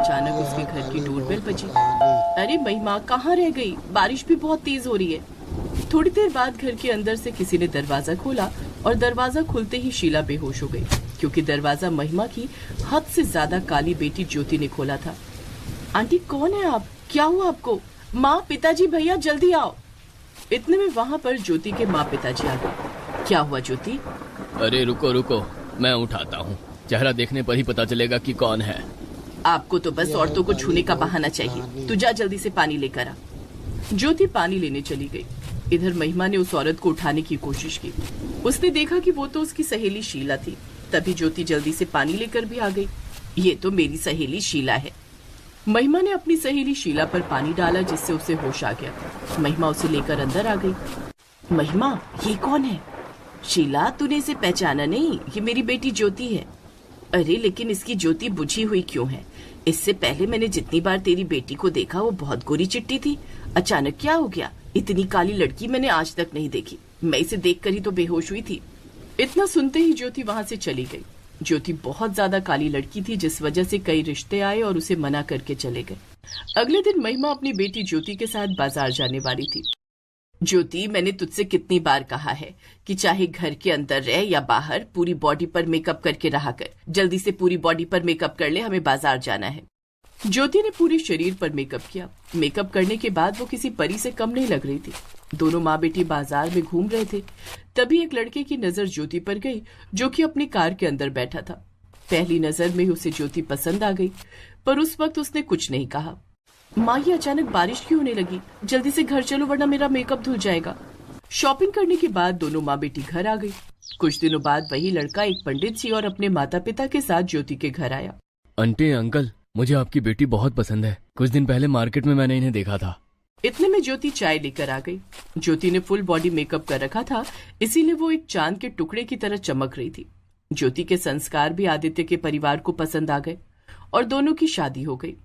अचानक उसके घर की डोरबेल बजी। अरे महिमा कहाँ रह गई? बारिश भी बहुत तेज हो रही है। थोड़ी देर बाद घर के अंदर से किसी ने दरवाजा खोला और दरवाजा खुलते ही शीला बेहोश हो गई, क्योंकि दरवाजा महिमा की हद से ज्यादा काली बेटी ज्योति ने खोला था। आंटी कौन है आप? क्या हुआ आपको? माँ, पिताजी, भैया जल्दी आओ। इतने में वहाँ पर ज्योति के माँ पिताजी आ गए। क्या हुआ ज्योति? अरे रुको रुको, मैं उठाता हूँ, चेहरा देखने पर ही पता चलेगा कि कौन है। आपको तो बस औरतों को छूने का बहाना चाहिए। तू जा जल्दी से पानी लेकर आ। ज्योति पानी लेने चली गई। इधर महिमा ने उस औरत को उठाने की कोशिश की। उसने देखा कि वो तो उसकी सहेली शीला थी। तभी ज्योति जल्दी से पानी लेकर भी आ गई। ये तो मेरी सहेली शीला है। महिमा ने अपनी सहेली शीला पर पानी डाला, जिससे उसे होश आ गया। महिमा उसे लेकर अंदर आ गई। महिमा, ये कौन है? शीला, तूने इसे पहचाना नहीं? ये मेरी बेटी ज्योति है। अरे लेकिन इसकी ज्योति बुझी हुई क्यों है? इससे पहले मैंने जितनी बार तेरी बेटी को देखा वो बहुत गोरी चिट्टी थी। अचानक क्या हो गया? इतनी काली लड़की मैंने आज तक नहीं देखी। मैं इसे देखकर ही तो बेहोश हुई थी। इतना सुनते ही ज्योति वहाँ से चली गई। ज्योति बहुत ज्यादा काली लड़की थी, जिस वजह से कई रिश्ते आए और उसे मना करके चले गए। अगले दिन महिमा अपनी बेटी ज्योति के साथ बाजार जाने वाली थी। ज्योति, मैंने तुझसे कितनी बार कहा है कि चाहे घर के अंदर रह या बाहर, पूरी बॉडी पर मेकअप करके रहा कर। जल्दी से पूरी बॉडी पर मेकअप कर ले, हमें बाजार जाना है। ज्योति ने पूरे शरीर पर मेकअप किया। मेकअप करने के बाद वो किसी परी से कम नहीं लग रही थी। दोनों माँ बेटी बाजार में घूम रहे थे। तभी एक लड़के की नजर ज्योति पर गई, जो कि अपनी कार के अंदर बैठा था। पहली नजर में उसे ज्योति पसंद आ गई, पर उस वक्त उसने कुछ नहीं कहा। माँ, ये अचानक बारिश क्यों होने लगी? जल्दी से घर चलो वरना मेरा मेकअप धुल जाएगा। शॉपिंग करने के बाद दोनों माँ बेटी घर आ गई। कुछ दिनों बाद वही लड़का एक पंडित जी और अपने माता पिता के साथ ज्योति के घर आया। आंटी अंकल, मुझे आपकी बेटी बहुत पसंद है। कुछ दिन पहले मार्केट में मैंने इन्हें देखा था। इतने में ज्योति चाय लेकर आ गई। ज्योति ने फुल बॉडी मेकअप कर रखा था, इसीलिए वो एक चांद के टुकड़े की तरह चमक रही थी। ज्योति के संस्कार भी आदित्य के परिवार को पसंद आ गए और दोनों की शादी हो गई।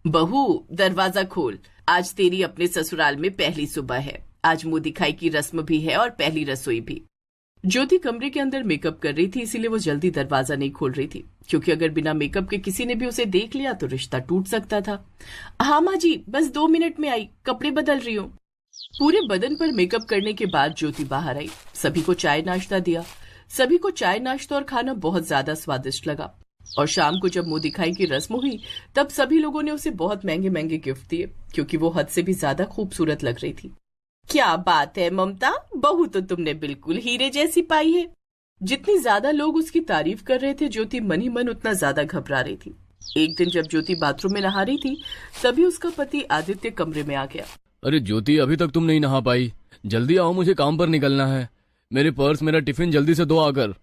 बहू, दरवाजा खोल। आज तेरी अपने ससुराल में पहली सुबह है। आज मुंह दिखाई की रस्म भी है और पहली रसोई भी। ज्योति कमरे के अंदर मेकअप कर रही थी, इसीलिए वो जल्दी दरवाजा नहीं खोल रही थी, क्योंकि अगर बिना मेकअप के किसी ने भी उसे देख लिया तो रिश्ता टूट सकता था। हाँ माँ जी, बस 2 मिनट में आई, कपड़े बदल रही हूँ। पूरे बदन पर मेकअप करने के बाद ज्योति बाहर आई। सभी को चाय नाश्ता दिया। सभी को चाय नाश्ता और खाना बहुत ज्यादा स्वादिष्ट लगा। और शाम को जब मुंह दिखाई की रस्म हुई, तब सभी लोगों ने उसे बहुत महंगे महंगे गिफ्ट दिए, क्योंकि वो हद से भी ज्यादा खूबसूरत लग रही थी। क्या बात है ममता, बहू तो तुमने बिल्कुल हीरे जैसी पाई है। जितनी ज्यादा लोग उसकी तारीफ कर रहे थे, ज्योति मन ही मन उतना ज्यादा घबरा रही थी। एक दिन जब ज्योति बाथरूम में नहा रही थी, तभी उसका पति आदित्य कमरे में आ गया। अरे ज्योति, अभी तक तुम नहीं नहा पाई? जल्दी आओ, मुझे काम पर निकलना है। मेरे पर्स, मेरा टिफिन जल्दी से दो आकर।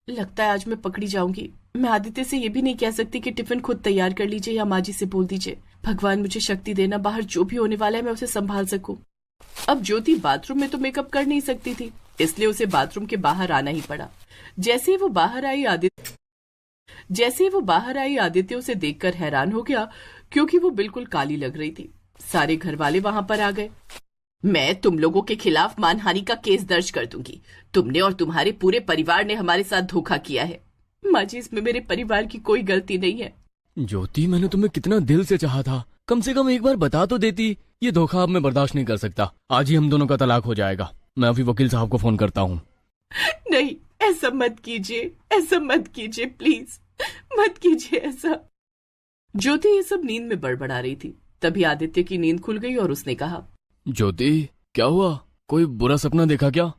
लगता है आज मैं पकड़ी जाऊंगी। मैं आदित्य से ये भी नहीं कह सकती कि टिफिन खुद तैयार कर लीजिए या माँ जी से बोल दीजिए। भगवान मुझे शक्ति देना, बाहर जो भी होने वाला है मैं उसे संभाल सकूं। अब ज्योति बाथरूम में तो मेकअप कर नहीं सकती थी, इसलिए उसे बाथरूम के बाहर आना ही पड़ा। जैसे ही वो बाहर आई आदित्य उसे देखकर हैरान हो गया, क्योंकि वो बिल्कुल काली लग रही थी। सारे घर वाले वहां पर आ गए। मैं तुम लोगों के खिलाफ मानहानि का केस दर्ज कर दूंगी। तुमने और तुम्हारे पूरे परिवार ने हमारे साथ धोखा किया है। माँ जी, इसमें मेरे परिवार की कोई गलती नहीं है। ज्योति, मैंने तुम्हें कितना दिल से चाहा था, कम से कम एक बार बता तो देती। ये धोखा अब मैं बर्दाश्त नहीं कर सकता। आज ही हम दोनों का तलाक हो जाएगा। मैं अभी वकील साहब को फोन करता हूँ। नहीं, ऐसा मत कीजिए, ऐसा मत कीजिए, प्लीज मत कीजिए ऐसा। ज्योति ये सब नींद में बड़बड़ा रही थी। तभी आदित्य की नींद खुल गई और उसने कहा, ज्योति क्या हुआ? कोई बुरा सपना देखा क्या?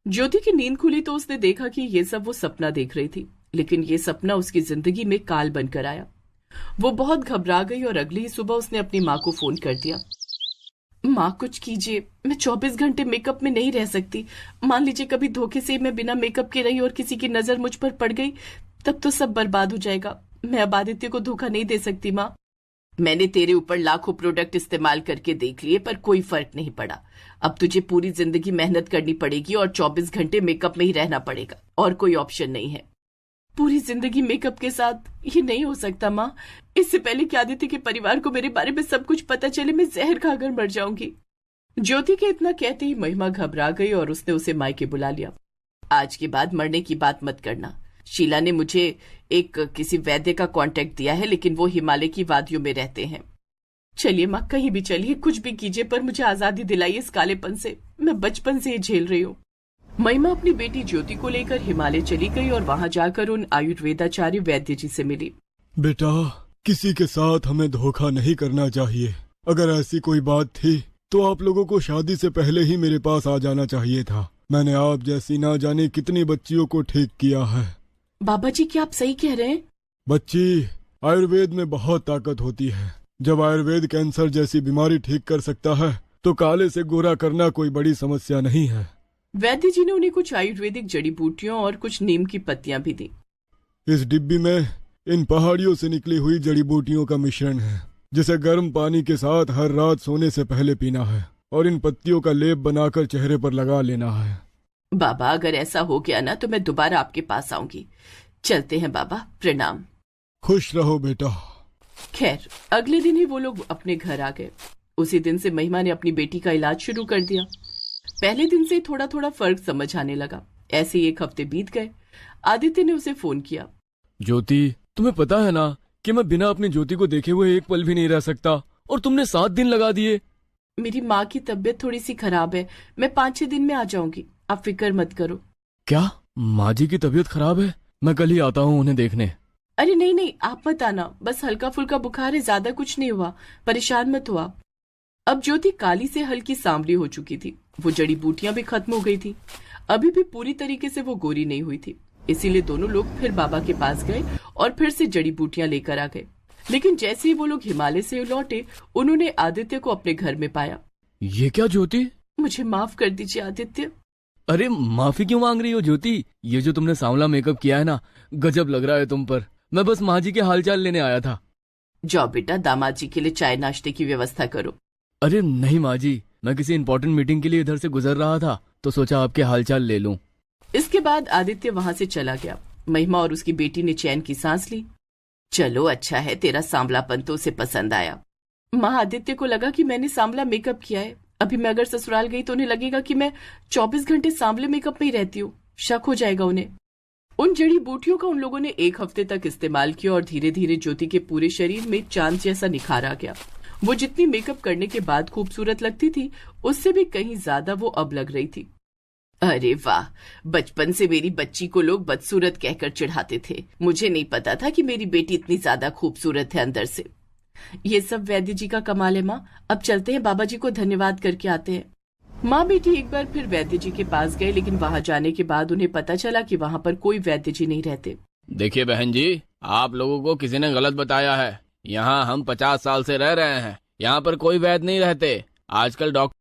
ज्योति की नींद खुली तो उसने देखा कि ये सब वो सपना देख रही थी, लेकिन ये सपना उसकी जिंदगी में काल बनकर आया। वो बहुत घबरा गई और अगली ही सुबह उसने अपनी माँ को फोन कर दिया। माँ, कुछ कीजिए, मैं 24 घंटे मेकअप में नहीं रह सकती। मान लीजिए कभी धोखे से मैं बिना मेकअप के रही और किसी की नजर मुझ पर पड़ गई, तब तो सब बर्बाद हो जाएगा। मैं अब आदित्य को धोखा नहीं दे सकती माँ। मैंने तेरे ऊपर लाखों प्रोडक्ट इस्तेमाल करके देख लिए, पर कोई फर्क नहीं पड़ा। अब तुझे पूरी जिंदगी मेहनत करनी पड़ेगी और 24 घंटे मेकअप में ही रहना पड़ेगा, और कोई ऑप्शन नहीं है। पूरी जिंदगी मेकअप के साथ ये नहीं हो सकता माँ। इससे पहले कि आदित्य के परिवार को मेरे बारे में सब कुछ पता चले, मैं जहर खाकर मर जाऊंगी। ज्योति के इतना कहते ही महिमा घबरा गई और उसने उसे मायके बुला लिया। आज के बाद मरने की बात मत करना। शीला ने मुझे एक किसी वैद्य का कांटेक्ट दिया है, लेकिन वो हिमालय की वादियों में रहते हैं। चलिए माँ, कहीं भी चलिए, कुछ भी कीजिए, पर मुझे आजादी दिलाइए इस कालेपन से। मैं बचपन से ये झेल रही हूँ। महिमा अपनी बेटी ज्योति को लेकर हिमालय चली गई और वहां जाकर उन आयुर्वेदाचार्य वैद्य जी से मिली। बेटा, किसी के साथ हमें धोखा नहीं करना चाहिए। अगर ऐसी कोई बात थी तो आप लोगों को शादी से पहले ही मेरे पास आ जाना चाहिए था। मैंने आप जैसी ना जाने कितनी बच्चियों को ठीक किया है। बाबा जी, क्या आप सही कह रहे हैं? बच्ची, आयुर्वेद में बहुत ताकत होती है। जब आयुर्वेद कैंसर जैसी बीमारी ठीक कर सकता है तो काले से गोरा करना कोई बड़ी समस्या नहीं है। वैद्य जी ने उन्हें कुछ आयुर्वेदिक जड़ी बूटियों और कुछ नीम की पत्तियां भी दी। इस डिब्बी में इन पहाड़ियों से निकली हुई जड़ी बूटियों का मिश्रण है, जिसे गर्म पानी के साथ हर रात सोने से पहले पीना है और इन पत्तियों का लेप बनाकर चेहरे पर लगा लेना है। बाबा, अगर ऐसा हो गया ना तो मैं दोबारा आपके पास आऊंगी। चलते हैं बाबा, प्रणाम। खुश रहो बेटा। खैर, अगले दिन ही वो लोग अपने घर आ गए। उसी दिन से महिमा ने अपनी बेटी का इलाज शुरू कर दिया। पहले दिन से थोड़ा थोड़ा फर्क समझ आने लगा। ऐसे ही 1 हफ्ते बीत गए। आदित्य ने उसे फोन किया। ज्योति, तुम्हें पता है ना कि मैं बिना अपनी ज्योति को देखे हुए एक पल भी नहीं रह सकता, और तुमने 7 दिन लगा दिए। मेरी माँ की तबीयत थोड़ी सी खराब है, मैं 5-6 दिन में आ जाऊंगी, आप फिक्र मत करो। क्या माँ जी की तबीयत खराब है? मैं कल ही आता हूँ उन्हें देखने। अरे नहीं नहीं, आप मत आना, बस हल्का फुल्का बुखार है, ज्यादा कुछ नहीं हुआ, परेशान मत हुआ। अब ज्योति काली से हल्की सांवली हो चुकी थी। वो जड़ी बूटियां भी खत्म हो गई थी। अभी भी पूरी तरीके से वो गोरी नहीं हुई थी। इसीलिए दोनों लोग फिर बाबा के पास गए और फिर से जड़ी बूटियां लेकर आ गए। लेकिन जैसे ही वो लोग हिमालय से लौटे, उन्होंने आदित्य को अपने घर में पाया। ये क्या ज्योति? मुझे माफ कर दीजिए आदित्य। अरे माफी क्यों मांग रही हो ज्योति? ये जो तुमने सांवला मेकअप किया है ना, गजब लग रहा है तुम पर। मैं बस माँ जी के हालचाल लेने आया था। जाओ बेटा, दामाद जी के लिए चाय नाश्ते की व्यवस्था करो। अरे नहीं माँ जी, मैं किसी इंपॉर्टेंट मीटिंग के लिए इधर से गुजर रहा था तो सोचा आपके हालचाल ले लूं। इसके बाद आदित्य वहां से चला गया। महिमा और उसकी बेटी ने चैन की सांस ली। चलो अच्छा है, तेरा सांवलापन तो उसे पसंद आया। माँ, आदित्य को लगा कि मैंने सांवला मेकअप किया है। अभी मैं अगर ससुराल गई तो उन्हें लगेगा कि मैं 24 घंटे सांवले मेकअप में ही रहती हूँ। शक हो जाएगा उन्हें। उन जड़ी बूटियों का उन लोगों ने 1 हफ्ते तक इस्तेमाल किया और धीरे धीरे ज्योति के पूरे शरीर में चांद जैसा निखार आ गया। वो जितनी मेकअप करने के बाद खूबसूरत लगती थी, उससे भी कहीं ज्यादा वो अब लग रही थी। अरे वाह, बचपन से मेरी बच्ची को लोग बदसूरत कहकर चिढ़ाते थे। मुझे नहीं पता था कि मेरी बेटी इतनी ज्यादा खूबसूरत है अंदर से। ये सब वैद्य जी का कमाल है माँ। अब चलते हैं, बाबा जी को धन्यवाद करके आते हैं। माँ बेटी एक बार फिर वैद्य जी के पास गए, लेकिन वहां जाने के बाद उन्हें पता चला कि वहां पर कोई वैद्य जी नहीं रहते। देखिए बहन जी, आप लोगों को किसी ने गलत बताया है। यहाँ हम 50 साल से रह रहे हैं, यहाँ पर कोई वैद्य नहीं रहते। आजकल डॉक्टर